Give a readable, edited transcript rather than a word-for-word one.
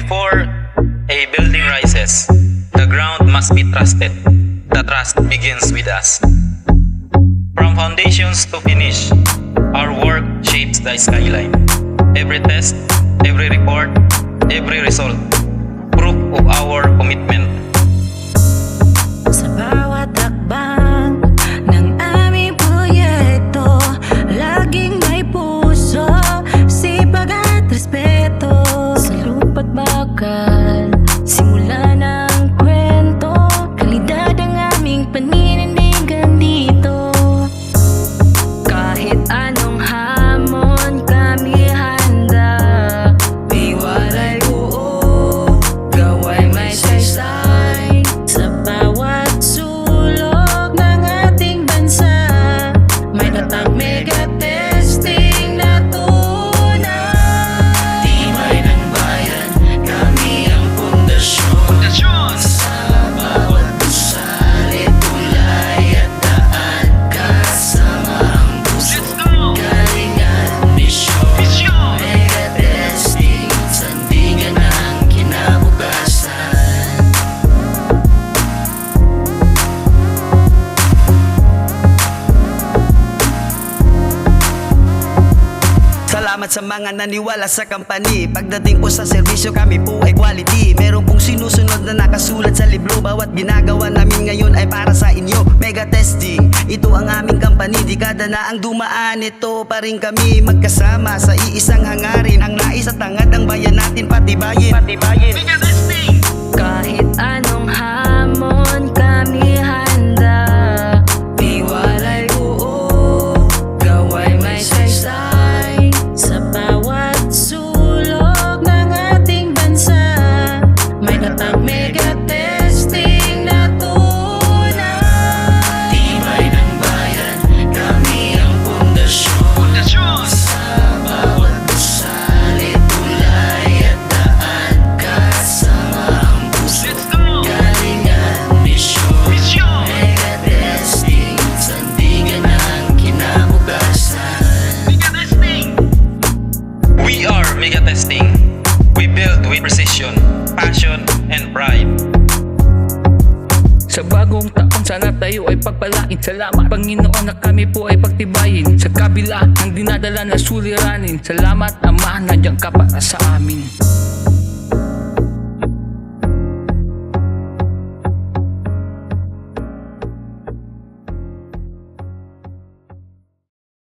Before a building rises, the ground must be trusted. The trust begins with us. From foundations to finish, our work shapes the skyline. Every test, every report, every result, proof of our commitment. Sa bawat hakbang ng aming proyekto, laging may puso, sipag at respeto. Sa lupa't bakal, simula ng kwento, kalidad ang aming paninindigan dito. Kahit anong hamon, kami handa. Di walay buo, gaway may saysay. Sa bawat sulok ng ating bansa, may tatag mega testing na tunay. Tibay ng bayan, kami ang pundasyon. Sa bawat gusali, tulay at daan, kasama ang puso, galing at misyon. Mega testing, sandigan ang kinabukasan. Salamat sa mga naniwala sa company. Pagdating po sa serbisyo, kami po ay quality. Meron pong sinusunod na nakasulat sa libro. Bawat ginagawa namin ngayon ay para sa inyo. Mega testing, ito ang aming company. Dekada na ang dumaan, ito pa rin kami magkasama sa iisang hangarin. Ang nais at hangad ng bayan natin patibayin. Mega testing! Kahit anong hamon, kami handa. Di walay buo, gaway may saysay. Sa bawat sulok ng ating bansa, may tatag mega testing na tunay. Tibay ng bayan, kami ang pundasyon. Sa bawat gusali, tulay at daan, kasama ang puso, galing at misyon. Mega testing, sandigan ang kinabukasan. We are Mega Testing. We build with precision, passion, and pride. Sa bagong taon, sana tayo ay pagpalain. Salamat Panginoon na kami po ay pagtibayin. Sa kabila ng dinadala na suliranin, salamat Ama, nandiyan ka para sa amin.